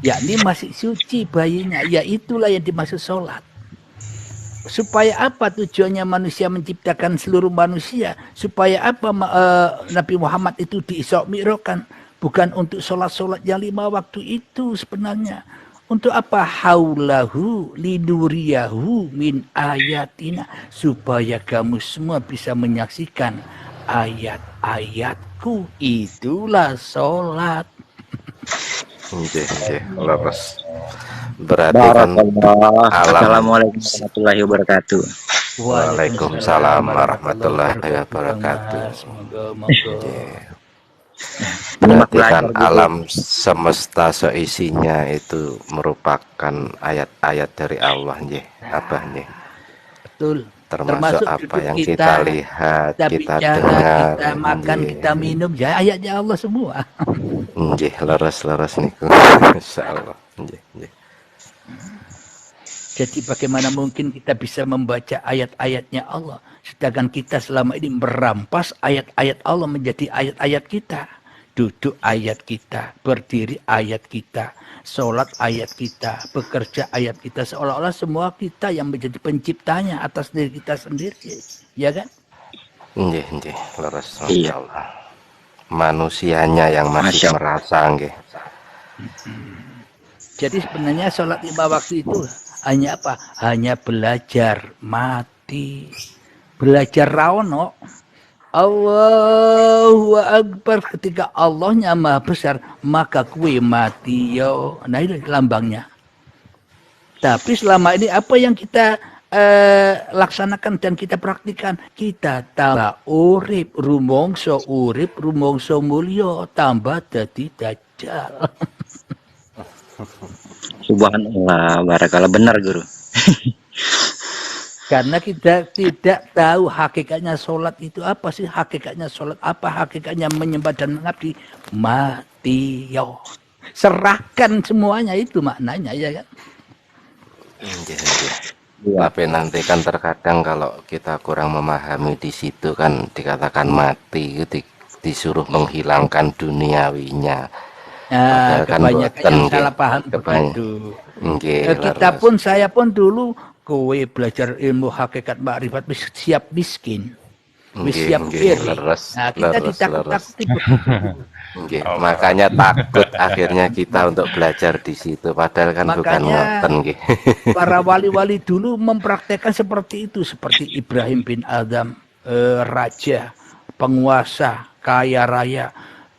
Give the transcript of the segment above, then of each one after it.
yakni masih suci bayinya, ya itulah yang dimaksud sholat. Supaya apa tujuannya manusia menciptakan seluruh manusia? Supaya apa Nabi Muhammad itu di-Isra Mi'rajkan? Bukan untuk sholat-sholat yang 5 waktu itu sebenarnya. Untuk apa? Haulahu linuriyahu min ayatina. Supaya kamu semua bisa menyaksikan ayat-ayatku. Itulah sholat. Leres. Berarti kan Assalamualaikum warahmatullahi wabarakatuh. Waalaikumsalam warahmatullahi wabarakatuh. Berarti kan alam semesta seisinya itu merupakan ayat-ayat dari Allah, nggih. Apa nggih? Betul. Termasuk apa yang kita lihat, kita bicara, dengar, kita makan, kita minum, ya ayatnya Allah semua. Nggih, leres niku. Insyaallah. Nggih. Jadi bagaimana mungkin kita bisa membaca ayat-ayatnya Allah, sedangkan kita selama ini merampas ayat-ayat Allah menjadi ayat-ayat kita. Duduk ayat kita, berdiri ayat kita, sholat ayat kita, bekerja ayat kita, seolah-olah semua kita yang menjadi penciptanya atas diri kita sendiri, ya kan? Nggih, leres. Insyaallah. Manusianya yang masih merasa, nggih. Jadi sebenarnya sholat 5 waktu itu hanya apa? Hanya belajar mati. Belajar rawono. Allahu Akbar, ketika Allahnya maha besar, maka kue mati yo. Nah itu lambangnya. Tapi selama ini apa yang kita laksanakan dan kita praktikan? Kita tambah urip, rumongso mulya, tambah dadi dajjal. Subhanallah, barakallah, benar guru. Karena kita tidak tahu hakikatnya sholat itu apa sih, hakikatnya sholat apa, hakikatnya menyembah dan mengabdi, mati yo. Serahkan semuanya, itu maknanya, ya kan? Tapi nanti kan terkadang kalau kita kurang memahami di situ kan dikatakan mati, disuruh menghilangkan duniawinya. Nah, kebanyakan yang salah paham begitu. Kita pun, saya pun dulu kowe belajar ilmu hakikat makrifat siap miskin, siap iri. Nah, kita ditakut-takuti. Makanya takut akhirnya kita untuk belajar di situ, padahal kan bukan ngoten nggih. Para wali-wali dulu mempraktekkan seperti itu, seperti Ibrahim bin Adam, raja, penguasa, kaya raya.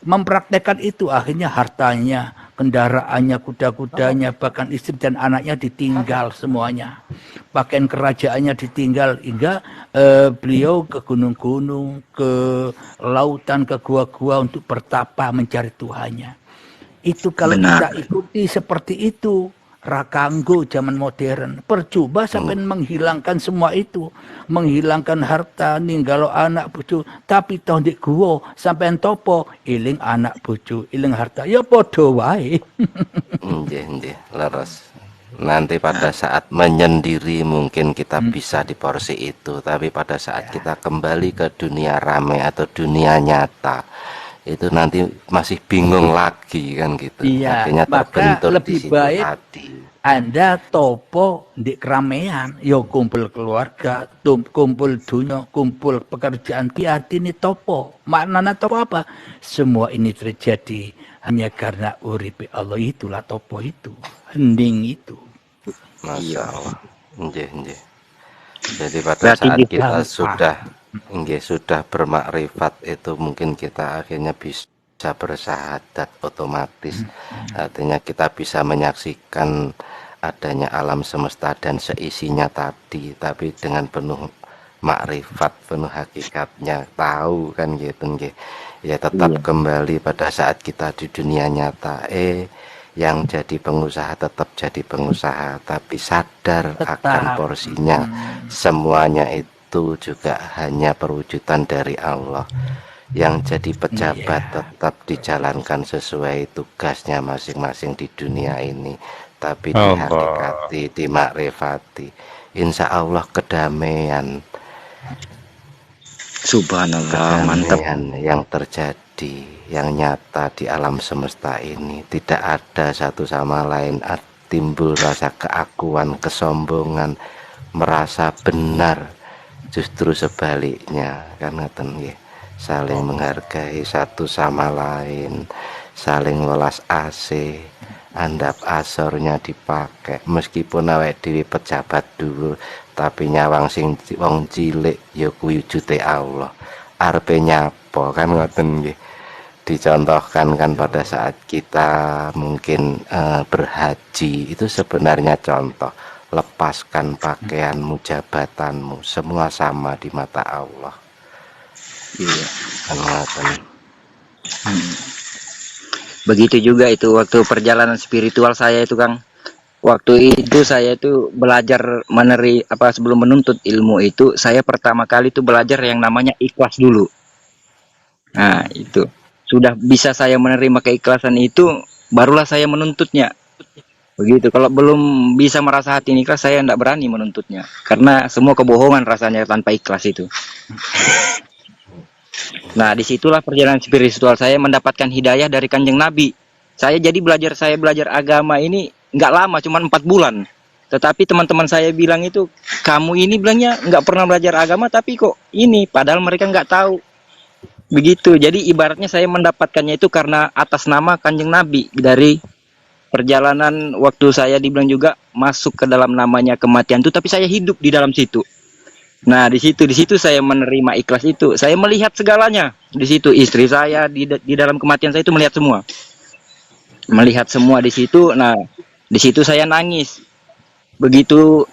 Mempraktekkan itu, akhirnya hartanya, kendaraannya, kuda-kudanya, bahkan istri dan anaknya ditinggal semuanya. Pakaian kerajaannya ditinggal, hingga beliau ke gunung-gunung, ke lautan, ke gua-gua untuk bertapa mencari Tuhannya. Itu kalau kita ikuti seperti itu, rakanggo zaman modern, percoba sampai menghilangkan semua itu, menghilangkan harta, ninggalo anak bojo, tapi toh ndek guwa sampean topo eling anak bojo, eling harta, ya padha wae. Nggih, leres. Nanti pada saat menyendiri mungkin kita bisa di porsi itu, tapi pada saat kita kembali ke dunia rame atau dunia nyata, itu nanti masih bingung lagi kan gitu. Iya, akhirnya terbentur lebih di situ baik tadi. Anda topo di keramaian, yo kumpul keluarga, kumpul dunia, kumpul pekerjaan, ini topo. Maknanya topo apa? Semua ini terjadi hanya karena uripe Allah, itulah topo itu, hening itu. Masya Allah. Nggih. Jadi pada saat kita sudah bermakrifat itu, mungkin kita akhirnya bisa bersyahadat otomatis. Artinya kita bisa menyaksikan adanya alam semesta dan seisinya tadi, tapi dengan penuh makrifat, penuh hakikatnya, tahu kan gitu nggih. Ya tetap kembali pada saat kita di dunia nyata, yang jadi pengusaha tetap jadi pengusaha, tapi sadar akan porsinya. Semuanya itu juga hanya perwujudan dari Allah. Yang jadi pejabat tetap dijalankan sesuai tugasnya masing-masing di dunia ini, tapi dihakikati, dimakrifati, insya Allah kedamaian. Subhanallah, mantap. Yang terjadi abadi yang nyata di alam semesta ini. Tidak ada satu sama lain timbul rasa keakuan, kesombongan, merasa benar. Justru sebaliknya, kan ngeten nggih. Saling menghargai satu sama lain, saling welas asih, andap asornya dipakai. Meskipun awake dhewe pejabat dulu, tapi nyawang sing wong cilik ya kuwi wujute Allah. Arepe nyapa, kan ngoten nggih. Dicontohkan kan pada saat kita mungkin berhaji, itu sebenarnya contoh. Lepaskan pakaianmu, jabatanmu, semua sama di mata Allah. Iya. Kan ngoten. Begitu juga itu waktu perjalanan spiritual saya itu, Kang. Waktu itu saya itu belajar sebelum menuntut ilmu itu, saya pertama kali itu belajar yang namanya ikhlas dulu. Nah, itu. Sudah bisa saya menerima keikhlasan itu, barulah saya menuntutnya. Begitu. Kalau belum bisa merasa hati ini ikhlas, saya tidak berani menuntutnya. Karena semua kebohongan rasanya tanpa ikhlas itu. Nah, disitulah perjalanan spiritual saya mendapatkan hidayah dari Kanjeng Nabi. Saya belajar agama ini nggak lama, cuma 4 bulan. Tetapi teman-teman saya bilang itu, kamu ini bilangnya nggak pernah belajar agama, tapi kok ini, padahal mereka nggak tahu. Begitu. Jadi ibaratnya saya mendapatkannya itu karena atas nama Kanjeng Nabi. Dari perjalanan waktu saya dibilang juga masuk ke dalam namanya kematian itu, tapi saya hidup di dalam situ. Nah, di situ saya menerima ikhlas itu. Saya melihat segalanya. Di situ istri saya di dalam kematian saya itu melihat semua. Melihat semua di situ. Nah, di situ saya nangis. Begitu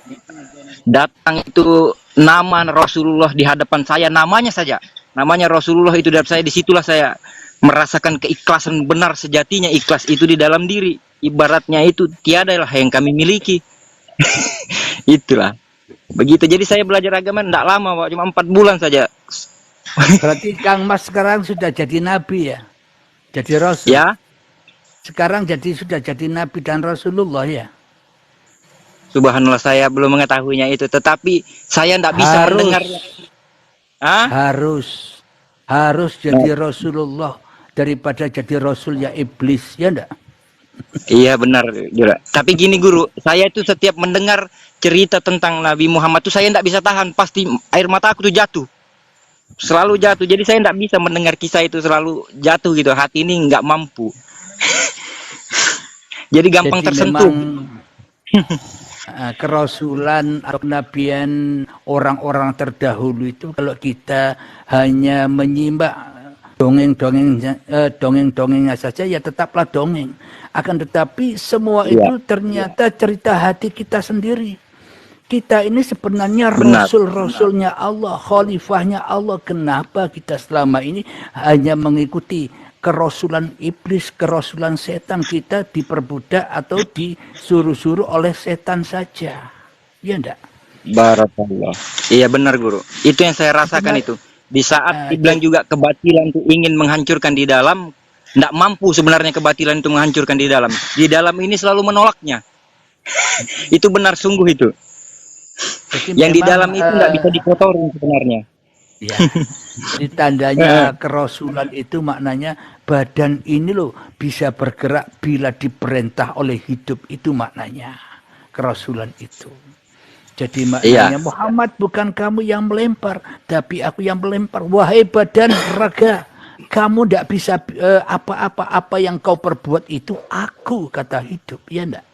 datang itu nama Rasulullah di hadapan saya, namanya saja. Namanya Rasulullah itu di hadapan saya, disitulah saya merasakan keikhlasan benar sejatinya. Ikhlas itu di dalam diri. Ibaratnya itu tiadalah yang kami miliki. Itulah. Begitu. Jadi saya belajar agama tidak lama, Pak. Cuma 4 bulan saja. Berarti Kang Mas sekarang sudah jadi nabi ya? Jadi rasul. Ya. Sekarang sudah jadi nabi dan Rasulullah ya? Subhanallah, saya belum mengetahuinya itu. Tetapi saya tidak bisa mendengar. Harus jadi Rasulullah daripada jadi Rasul ya iblis, ya enggak? Iya benar juga. Tapi gini guru, saya itu setiap mendengar cerita tentang Nabi Muhammad itu saya tidak bisa tahan, pasti air mata aku tuh jatuh, selalu jatuh. Jadi saya tidak bisa mendengar kisah itu, selalu jatuh gitu. Hati ini nggak mampu. Jadi gampang tersentuh. Kerasulan atau kenabian orang-orang terdahulu itu, kalau kita hanya menyimak dongeng-dongengnya saja, ya tetaplah dongeng. Akan tetapi semua itu ternyata cerita hati kita sendiri. Kita ini sebenarnya rasul-rasulnya Allah, khalifahnya Allah. Kenapa kita selama ini hanya mengikuti kerasulan iblis, kerasulan setan? Kita diperbudak atau disuruh-suruh oleh setan saja. Ya enggak? Barakallah. Iya benar guru. Itu yang saya rasakan itu. Di saat dibilang juga kebatilan itu ingin menghancurkan di dalam, tidak mampu sebenarnya kebatilan itu menghancurkan di dalam. Di dalam ini selalu menolaknya. Itu benar sungguh itu. Jadi yang memang, di dalam itu tidak bisa dikotorin sebenarnya. Ya. Jadi tandanya kerasulan itu maknanya badan ini loh bisa bergerak bila diperintah oleh hidup, itu maknanya kerasulan itu. Jadi maknanya Muhammad, bukan kamu yang melempar, tapi aku yang melempar. Wahai badan raga, kamu tidak bisa apa yang kau perbuat itu aku, kata hidup, ya enggak?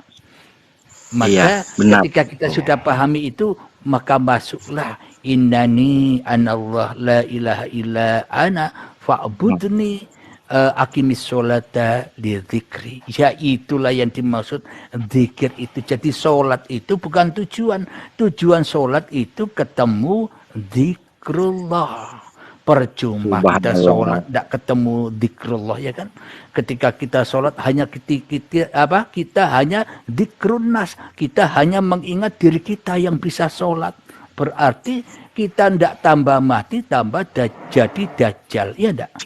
Maka ketika kita sudah pahami itu, maka masuklah innani anallah la ilaha illa ana fa'budni akimis sholata li dzikri. Ya, itulah yang dimaksud zikir itu. Jadi sholat itu bukan tujuan. Tujuan sholat itu ketemu zikrullah. Percuma kita sholat tidak ketemu zikrullah, ya kan? Ketika kita sholat hanya kita hanya zikrunnas, kita hanya mengingat diri kita yang bisa sholat. Berarti kita tidak tambah mati, tambah jadi dajjal, ya enggak?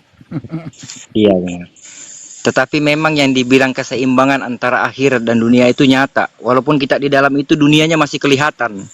Iya benar. Tetapi memang yang dibilang keseimbangan antara akhirat dan dunia itu nyata. Walaupun kita di dalam itu dunianya masih kelihatan.